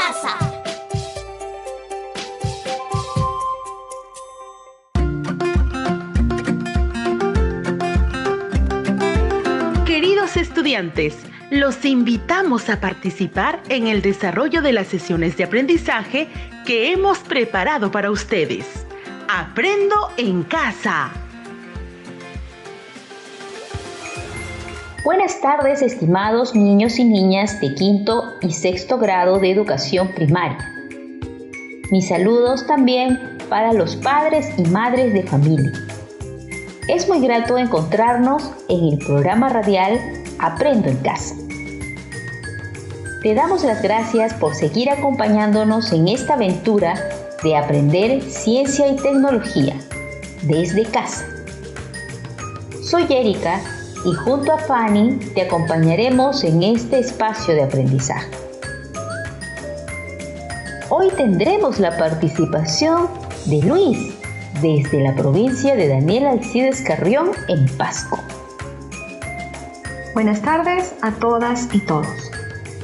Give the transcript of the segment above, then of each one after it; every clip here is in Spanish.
casa. Queridos estudiantes, los invitamos a participar en el desarrollo de las sesiones de aprendizaje que hemos preparado para ustedes. ¡Aprendo en casa! Buenas tardes, estimados niños y niñas de quinto y sexto grado de educación primaria. Mis saludos también para los padres y madres de familia. Es muy grato encontrarnos en el programa radial Aprendo en Casa. Te damos las gracias por seguir acompañándonos en esta aventura de aprender ciencia y tecnología desde casa. Soy Erika y junto a Fanny te acompañaremos en este espacio de aprendizaje. Hoy tendremos la participación de Luis desde la provincia de Daniel Alcides Carrión en Pasco. Buenas tardes a todas y todos.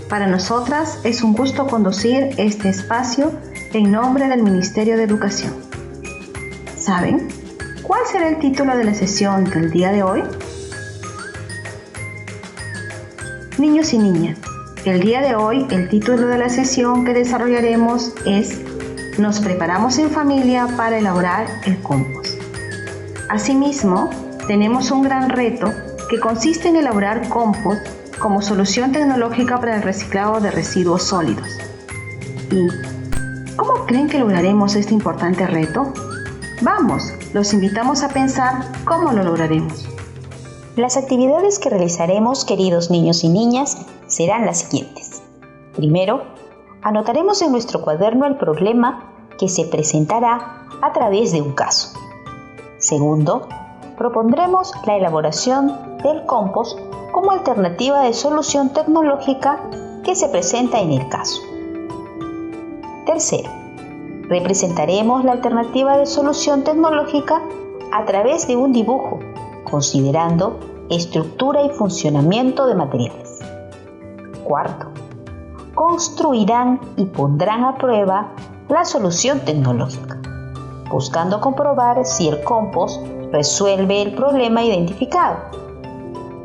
Para nosotras es un gusto conducir este espacio en nombre del Ministerio de Educación. ¿Saben cuál será el título de la sesión del día de hoy? Niños y niñas, el día de hoy el título de la sesión que desarrollaremos es Nos preparamos en familia para elaborar el compost. Asimismo, tenemos un gran reto que consiste en elaborar compost como solución tecnológica para el reciclado de residuos sólidos. ¿Y cómo creen que lograremos este importante reto? Vamos, los invitamos a pensar cómo lo lograremos. Las actividades que realizaremos, queridos niños y niñas, serán las siguientes. Primero, anotaremos en nuestro cuaderno el problema que se presentará a través de un caso. Segundo, propondremos la elaboración del compost como alternativa de solución tecnológica que se presenta en el caso. Tercero, representaremos la alternativa de solución tecnológica a través de un dibujo, considerando estructura y funcionamiento de materiales. Cuarto, construirán y pondrán a prueba la solución tecnológica, buscando comprobar si el compost resuelve el problema identificado,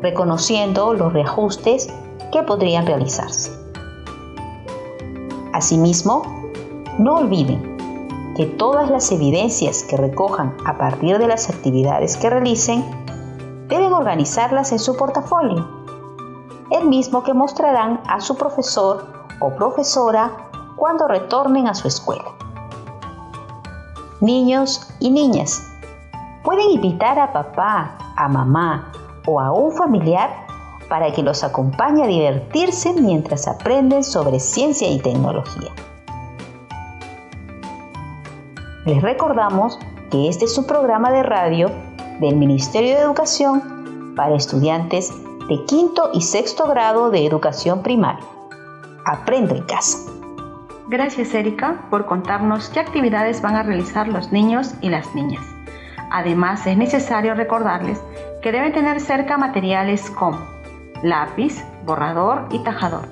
reconociendo los reajustes que podrían realizarse. Asimismo, no olviden que todas las evidencias que recojan a partir de las actividades que realicen deben organizarlas en su portafolio, el mismo que mostrarán a su profesor o profesora cuando retornen a su escuela. Niños y niñas, pueden invitar a papá, a mamá o a un familiar para que los acompañe a divertirse mientras aprenden sobre ciencia y tecnología. Les recordamos que este es un programa de radio del Ministerio de Educación para estudiantes de quinto y sexto grado de educación primaria. Aprendo en casa. Gracias, Erika, por contarnos qué actividades van a realizar los niños y las niñas. Además, es necesario recordarles que deben tener cerca materiales como lápiz, borrador y tajador.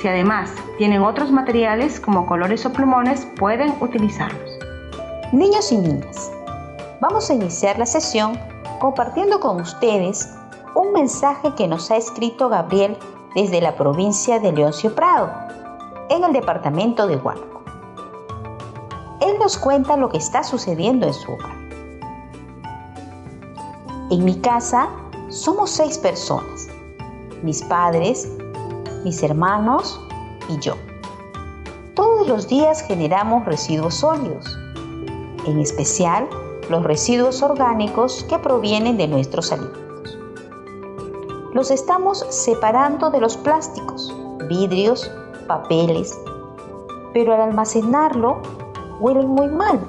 Si además tienen otros materiales como colores o plumones, pueden utilizarlos. Niños y niñas, vamos a iniciar la sesión compartiendo con ustedes un mensaje que nos ha escrito Gabriel desde la provincia de Leoncio Prado, en el departamento de Huánuco. Él nos cuenta lo que está sucediendo en su hogar. En mi casa somos 6 personas, mis padres, mis hermanos y yo. Todos los días generamos residuos sólidos, en especial los residuos orgánicos que provienen de nuestros alimentos. Los estamos separando de los plásticos, vidrios, papeles, pero al almacenarlo huelen muy mal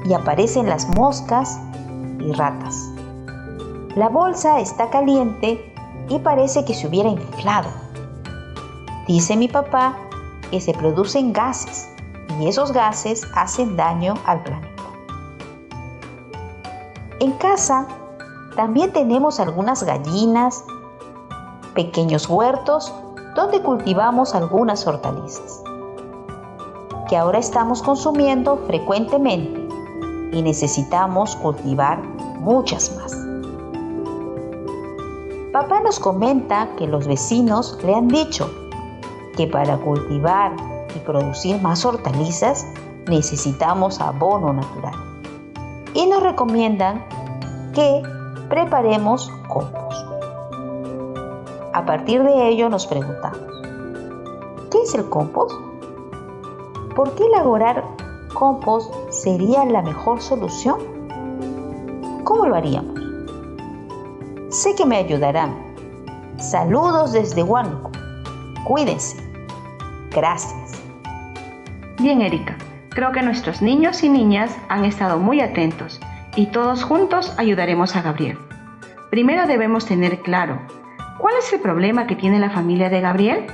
y aparecen las moscas y ratas. La bolsa está caliente y parece que se hubiera inflado. Dice mi papá que se producen gases y esos gases hacen daño al planeta. En casa también tenemos algunas gallinas, pequeños huertos donde cultivamos algunas hortalizas. que ahora estamos consumiendo frecuentemente y necesitamos cultivar muchas más. Papá nos comenta que los vecinos le han dicho que para cultivar y producir más hortalizas necesitamos abono natural y nos recomiendan que preparemos compost. A partir de ello nos preguntamos, ¿qué es el compost? ¿Por qué elaborar compost sería la mejor solución? ¿Cómo lo haríamos? Sé que me ayudarán. Saludos desde Huánuco. Cuídense. Gracias. Bien, Erika, creo que nuestros niños y niñas han estado muy atentos y todos juntos ayudaremos a Gabriel. Primero debemos tener claro, ¿cuál es el problema que tiene la familia de Gabriel?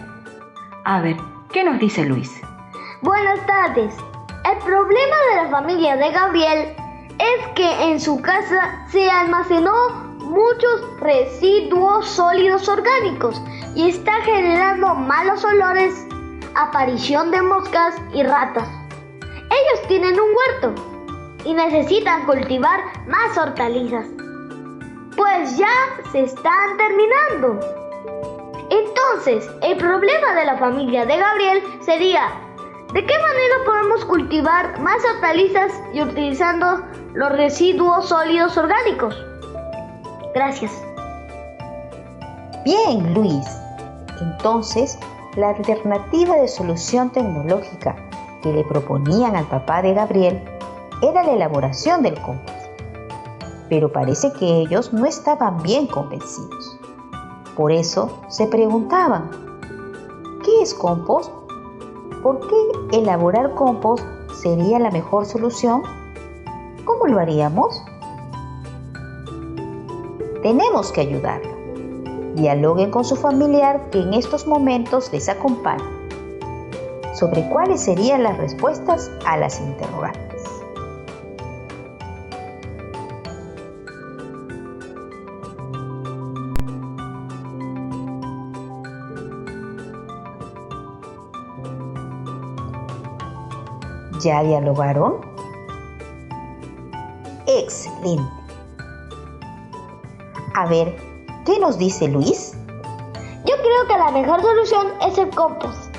A ver, ¿qué nos dice Luis? Buenas tardes. El problema de la familia de Gabriel es que en su casa se almacenó muchos residuos sólidos orgánicos y está generando malos olores, aparición de moscas y ratas. Ellos tienen un huerto y necesitan cultivar más hortalizas, pues ya se están terminando. Entonces, el problema de la familia de Gabriel sería: ¿de qué manera podemos cultivar más hortalizas y utilizando los residuos sólidos orgánicos? Gracias. Bien, Luis. Entonces, la alternativa de solución tecnológica que le proponían al papá de Gabriel era la elaboración del compost. Pero parece que ellos no estaban bien convencidos. Por eso se preguntaban, ¿qué es compost? ¿Por qué elaborar compost sería la mejor solución? ¿Cómo lo haríamos? Tenemos que ayudarlo. Dialoguen con su familiar que en estos momentos les acompaña sobre cuáles serían las respuestas a las interrogantes. ¿Ya dialogaron? Excelente. A ver, ¿qué nos dice Luis? Yo creo que la mejor solución es el compost.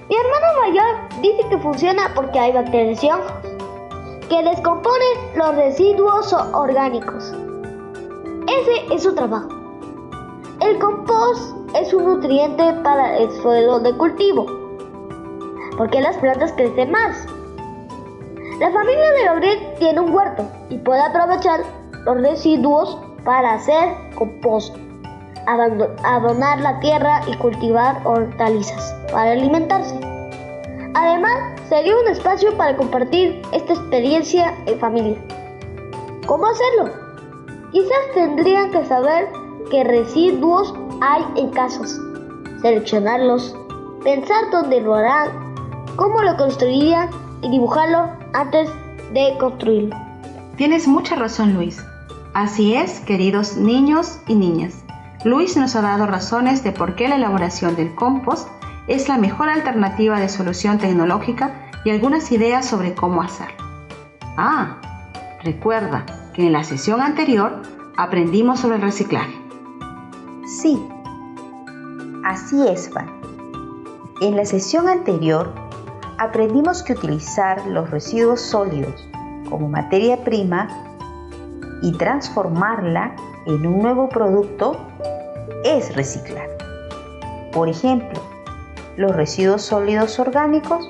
Mi hermano mayor dice que funciona porque hay bacterias y hongos que descomponen los residuos orgánicos. Ese es su trabajo. El compost es un nutriente para el suelo de cultivo, porque las plantas crecen más. La familia de Gabriel tiene un huerto y puede aprovechar los residuos para hacer compost, abonar la tierra y cultivar hortalizas para alimentarse. Además, sería un espacio para compartir esta experiencia en familia. ¿Cómo hacerlo? Quizás tendrían que saber qué residuos hay en casas, seleccionarlos, pensar dónde lo harán, cómo lo construirían y dibujarlo antes de construirlo. Tienes mucha razón, Luis. Así es, queridos niños y niñas. Luis nos ha dado razones de por qué la elaboración del compost es la mejor alternativa de solución tecnológica y algunas ideas sobre cómo hacerlo. Recuerda que en la sesión anterior aprendimos sobre el reciclaje. Sí, así es, Fanny. En la sesión anterior aprendimos que utilizar los residuos sólidos como materia prima y transformarla en un nuevo producto es reciclar. Por ejemplo, los residuos sólidos orgánicos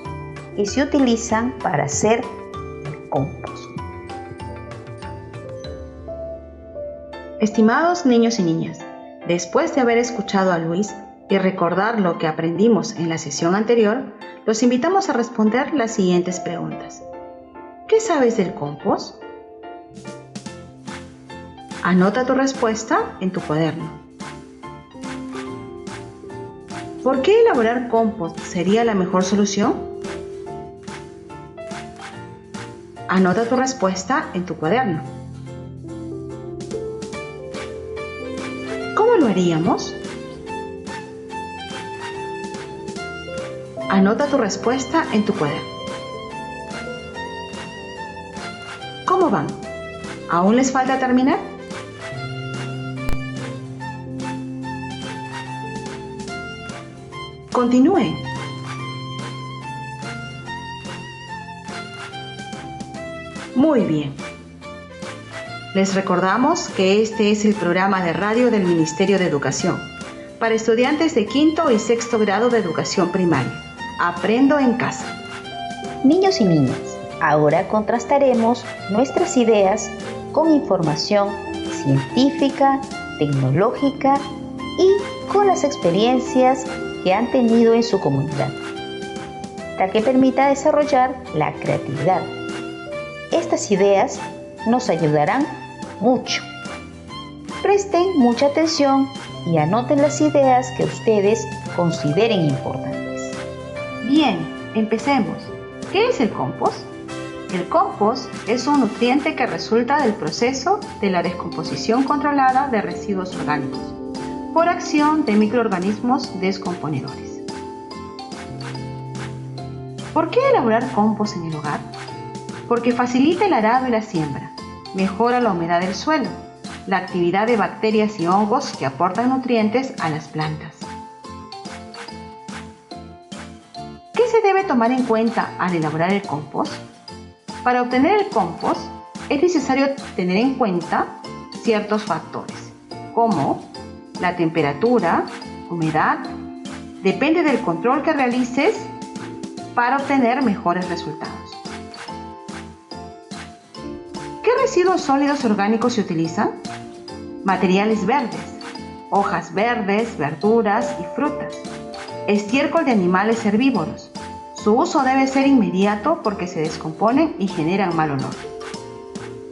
que se utilizan para hacer el compost. Estimados niños y niñas, después de haber escuchado a Luis y recordar lo que aprendimos en la sesión anterior, los invitamos a responder las siguientes preguntas. ¿Qué sabes del compost? Anota tu respuesta en tu cuaderno. ¿Por qué elaborar compost sería la mejor solución? Anota tu respuesta en tu cuaderno. ¿Cómo lo haríamos? Anota tu respuesta en tu cuaderno. ¿Cómo van? ¿Aún les falta terminar? Continúen. Muy bien. Les recordamos que este es el programa de radio del Ministerio de Educación para estudiantes de quinto y sexto grado de educación primaria. Aprendo en casa. Niños y niñas, ahora contrastaremos nuestras ideas con información científica, tecnológica y con las experiencias que han tenido en su comunidad, la que permita desarrollar la creatividad. Estas ideas nos ayudarán mucho. Presten mucha atención y anoten las ideas que ustedes consideren importantes. Bien, empecemos. ¿Qué es el compost? El compost es un nutriente que resulta del proceso de la descomposición controlada de residuos orgánicos por acción de microorganismos descomponedores. ¿Por qué elaborar compost en el hogar? Porque facilita el arado y la siembra, mejora la humedad del suelo, la actividad de bacterias y hongos que aportan nutrientes a las plantas. ¿Qué se debe tomar en cuenta al elaborar el compost? Para obtener el compost es necesario tener en cuenta ciertos factores, como la temperatura, humedad. Depende del control que realices para obtener mejores resultados. ¿Qué residuos sólidos orgánicos se utilizan? Materiales verdes, hojas verdes, verduras y frutas, estiércol de animales herbívoros. Su uso debe ser inmediato porque se descomponen y generan mal olor.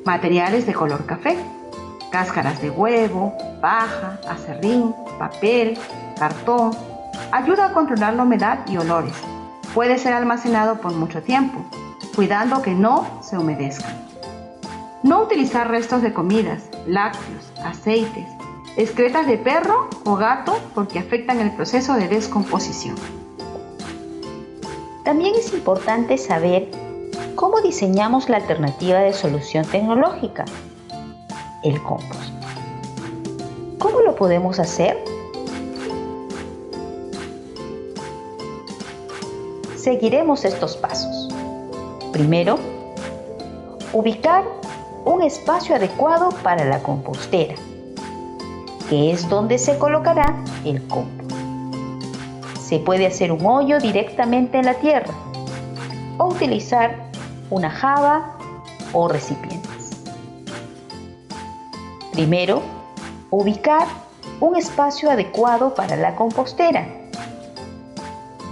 Materiales de color café, cáscaras de huevo, paja, aserrín, papel, cartón. Ayuda a controlar la humedad y olores. Puede ser almacenado por mucho tiempo, cuidando que no se humedezcan. No utilizar restos de comidas, lácteos, aceites, excretas de perro o gato porque afectan el proceso de descomposición. También es importante saber cómo diseñamos la alternativa de solución tecnológica, el compost. ¿Cómo lo podemos hacer? Seguiremos estos pasos. Primero, ubicar un espacio adecuado para la compostera, que es donde se colocará el compost. Se puede hacer un hoyo directamente en la tierra o utilizar una jaba o recipientes. Primero, ubicar un espacio adecuado para la compostera,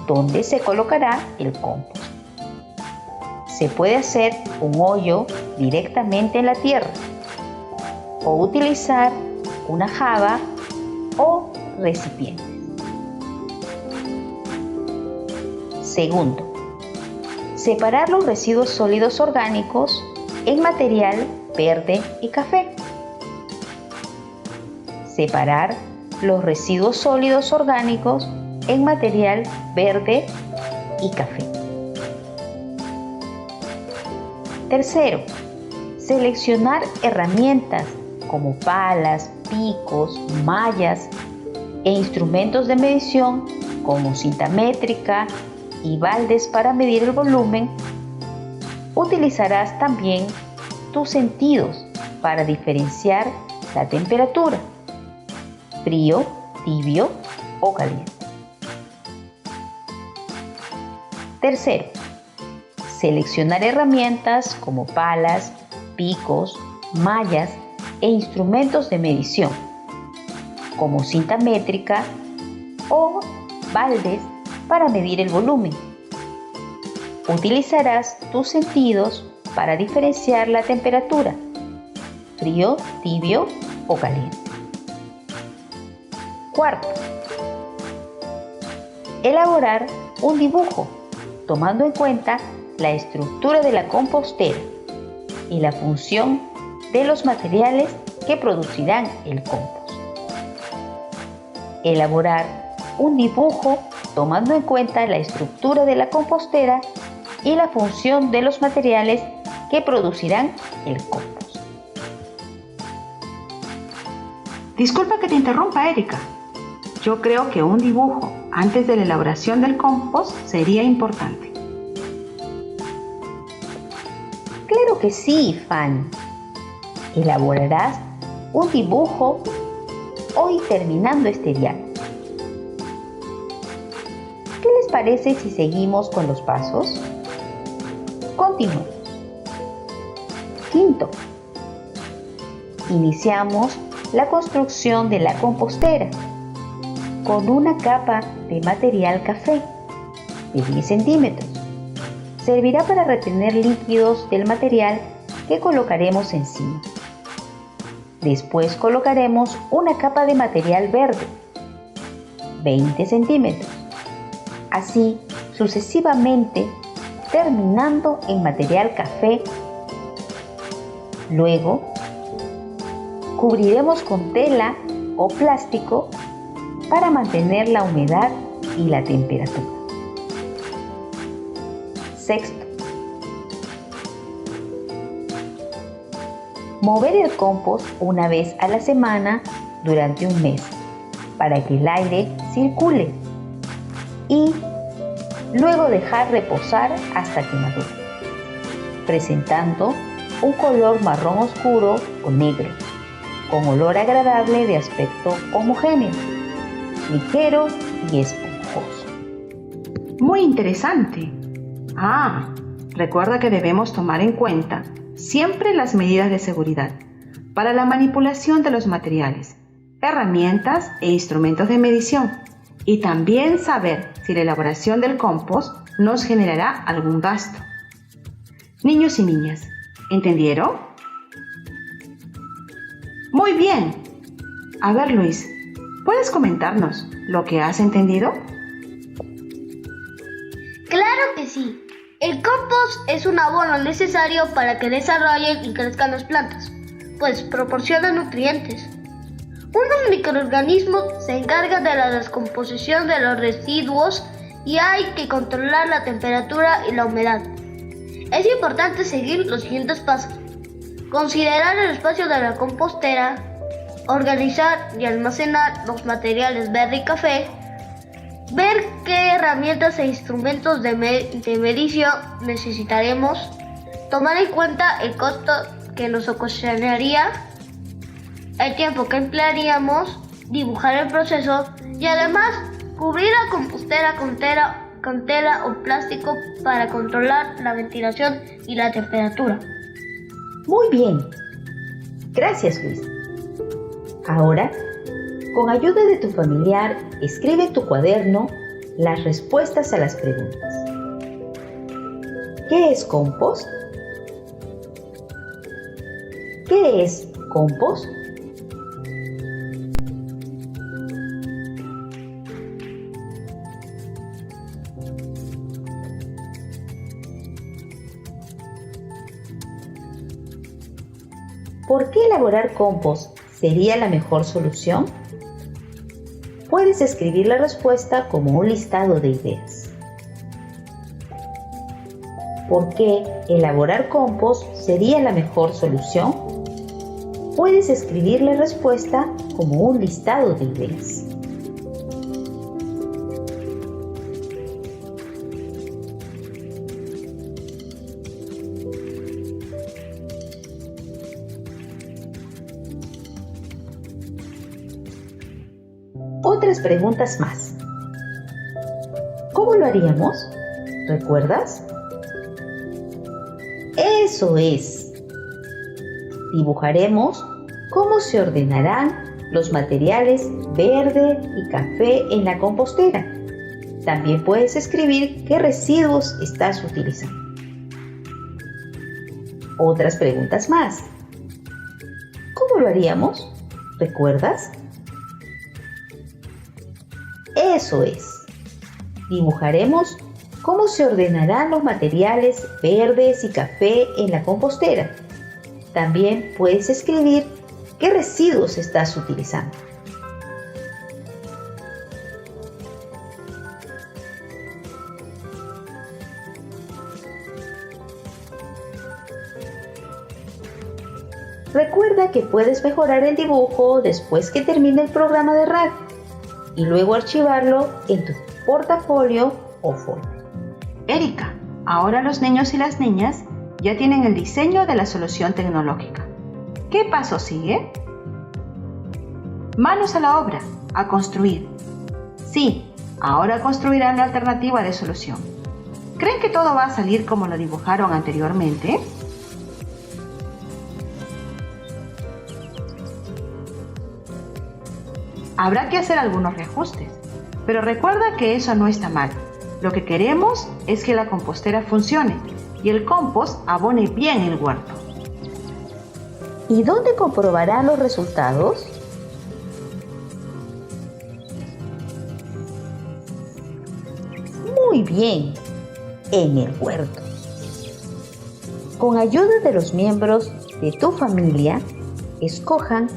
donde se colocará el compost. Se puede hacer un hoyo directamente en la tierra o utilizar una jaba o recipientes. Segundo, separar los residuos sólidos orgánicos en material verde y café. Separar los residuos sólidos orgánicos en material verde y café. Tercero, seleccionar herramientas como palas, picos, mallas e instrumentos de medición como cinta métrica y baldes para medir el volumen. Utilizarás también tus sentidos para diferenciar la temperatura, frío, tibio o caliente. Tercero, seleccionar herramientas como palas, picos, mallas e instrumentos de medición como cinta métrica o baldes para medir el volumen. Utilizarás tus sentidos para diferenciar la temperatura, frío, tibio o caliente. Cuarto, elaborar un dibujo tomando en cuenta la estructura de la compostera y la función de los materiales que producirán el compost. Elaborar un dibujo tomando en cuenta la estructura de la compostera y la función de los materiales que producirán el compost. Disculpa que te interrumpa, Erika. Yo creo que un dibujo antes de la elaboración del compost sería importante. Claro que sí, Fanny. Elaborarás un dibujo hoy terminando este diálogo. ¿Qué les parece si seguimos con los pasos? Continuamos. Quinto, iniciamos la construcción de la compostera con una capa de material café de 10 centímetros. Servirá para retener líquidos del material que colocaremos encima. Después colocaremos una capa de material verde, 20 centímetros. Así sucesivamente, terminando en material café. Luego, cubriremos con tela o plástico para mantener la humedad y la temperatura. Sexto, mover el compost una vez a la semana durante un mes para que el aire circule y luego dejar reposar hasta que madure, presentando un color marrón oscuro o negro, con olor agradable de aspecto homogéneo, ligero y esponjoso. Muy interesante. Recuerda que debemos tomar en cuenta siempre las medidas de seguridad para la manipulación de los materiales, herramientas e instrumentos de medición, y también saber si la elaboración del compost nos generará algún gasto. Niños y niñas, ¿entendieron? Muy bien. A ver, Luis, ¿puedes comentarnos lo que has entendido? Claro que sí. El compost es un abono necesario para que desarrollen y crezcan las plantas, pues proporciona nutrientes. Unos microorganismos se encargan de la descomposición de los residuos y hay que controlar la temperatura y la humedad. Es importante seguir los siguientes pasos: considerar el espacio de la compostera, organizar y almacenar los materiales verde y café, ver qué herramientas e instrumentos de medición necesitaremos, tomar en cuenta el costo que nos ocasionaría, el tiempo que emplearíamos, dibujar el proceso y además cubrir la compostera con tela o plástico para controlar la ventilación y la temperatura. Muy bien. Gracias, Luis. Ahora, con ayuda de tu familiar, escribe en tu cuaderno las respuestas a las preguntas. ¿Qué es compost? ¿Qué es compost? ¿Por qué elaborar compost sería la mejor solución? Puedes escribir la respuesta como un listado de ideas. ¿Por qué elaborar compost sería la mejor solución? Puedes escribir la respuesta como un listado de ideas. Otras preguntas más. ¿Cómo lo haríamos? ¿Recuerdas? Eso es. Dibujaremos cómo se ordenarán los materiales verde y café en la compostera. También puedes escribir qué residuos estás utilizando. Otras preguntas más. ¿Cómo lo haríamos? ¿Recuerdas? Eso es. Dibujaremos cómo se ordenarán los materiales verdes y café en la compostera. También puedes escribir qué residuos estás utilizando. Recuerda que puedes mejorar el dibujo después que termine el programa de radio y luego archivarlo en tu portafolio o folder. Erika, ahora los niños y las niñas ya tienen el diseño de la solución tecnológica. ¿Qué paso sigue? Manos a la obra, a construir. Sí, ahora construirán la alternativa de solución. ¿Creen que todo va a salir como lo dibujaron anteriormente? Habrá que hacer algunos reajustes, pero recuerda que eso no está mal. Lo que queremos es que la compostera funcione y el compost abone bien el huerto. ¿Y dónde comprobarán los resultados? Muy bien, en el huerto. Con ayuda de los miembros de tu familia, escojan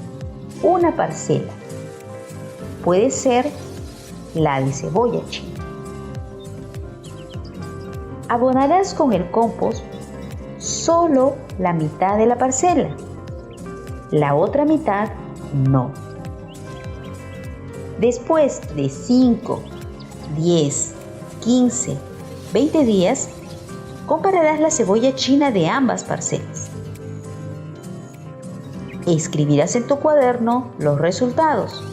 una parcela. Puede ser la de cebolla china. Abonarás con el compost solo la mitad de la parcela. La otra mitad no. Después de 5, 10, 15, 20 días, compararás la cebolla china de ambas parcelas. Escribirás en tu cuaderno los resultados,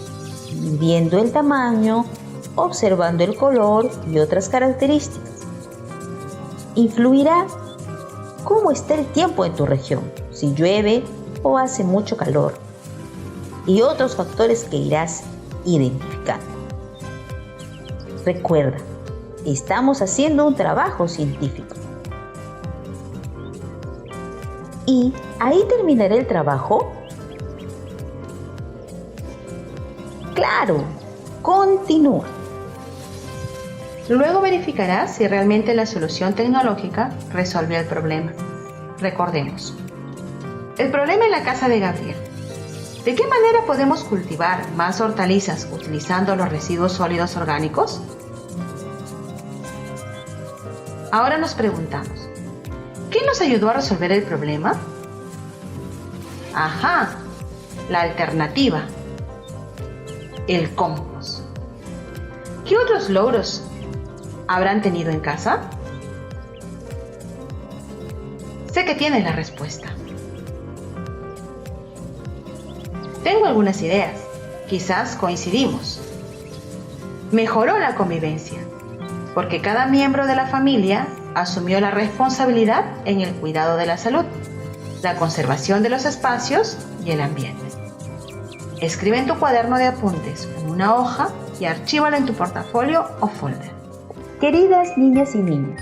midiendo el tamaño, observando el color y otras características. Influirá cómo está el tiempo en tu región, si llueve o hace mucho calor, y otros factores que irás identificando. Recuerda, estamos haciendo un trabajo científico. ¿Y ahí terminará el trabajo? ¡Claro! Continúa. Luego verificarás si realmente la solución tecnológica resuelve el problema. Recordemos, el problema en la casa de Gabriel. ¿De qué manera podemos cultivar más hortalizas utilizando los residuos sólidos orgánicos? Ahora nos preguntamos, ¿qué nos ayudó a resolver el problema? ¡Ajá! La alternativa. El compost. ¿Qué otros logros habrán tenido en casa? Sé que tienes la respuesta. Tengo algunas ideas. Quizás coincidimos. Mejoró la convivencia, porque cada miembro de la familia asumió la responsabilidad en el cuidado de la salud, la conservación de los espacios y el ambiente. Escribe en tu cuaderno de apuntes en una hoja y archívalo en tu portafolio o folder. Queridas niñas y niños,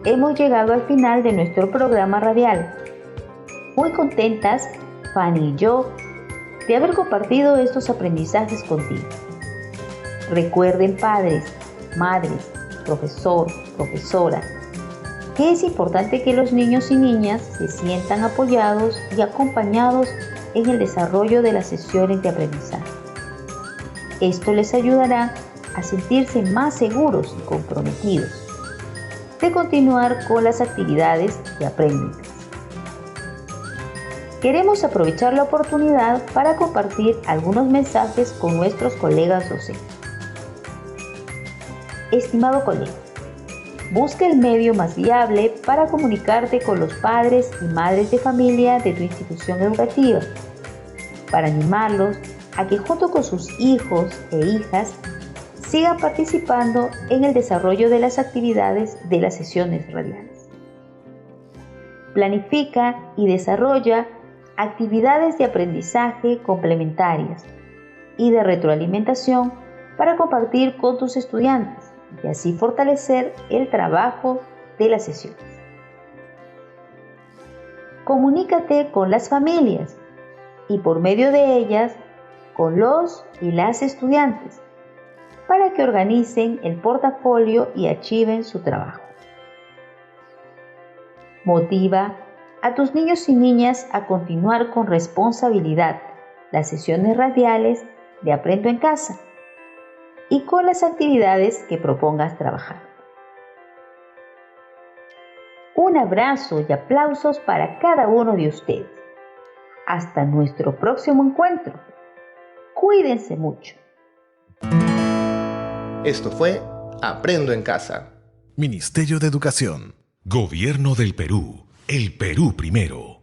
hemos llegado al final de nuestro programa radial. Muy contentas, Fanny y yo, de haber compartido estos aprendizajes contigo. Recuerden, padres, madres, profesor, profesora, que es importante que los niños y niñas se sientan apoyados y acompañados en el desarrollo de las sesiones de aprendizaje. Esto les ayudará a sentirse más seguros y comprometidos de continuar con las actividades que aprenden. Queremos aprovechar la oportunidad para compartir algunos mensajes con nuestros colegas docentes. Estimado colega, busca el medio más viable para comunicarte con los padres y madres de familia de tu institución educativa, para animarlos a que junto con sus hijos e hijas sigan participando en el desarrollo de las actividades de las sesiones radiales. Planifica y desarrolla actividades de aprendizaje complementarias y de retroalimentación para compartir con tus estudiantes y así fortalecer el trabajo de las sesiones. Comunícate con las familias y por medio de ellas con los y las estudiantes para que organicen el portafolio y archiven su trabajo. Motiva a tus niños y niñas a continuar con responsabilidad las sesiones radiales de Aprendo en Casa y con las actividades que propongas trabajar. Un abrazo y aplausos para cada uno de ustedes. Hasta nuestro próximo encuentro. Cuídense mucho. Esto fue Aprendo en Casa. Ministerio de Educación. Gobierno del Perú. El Perú primero.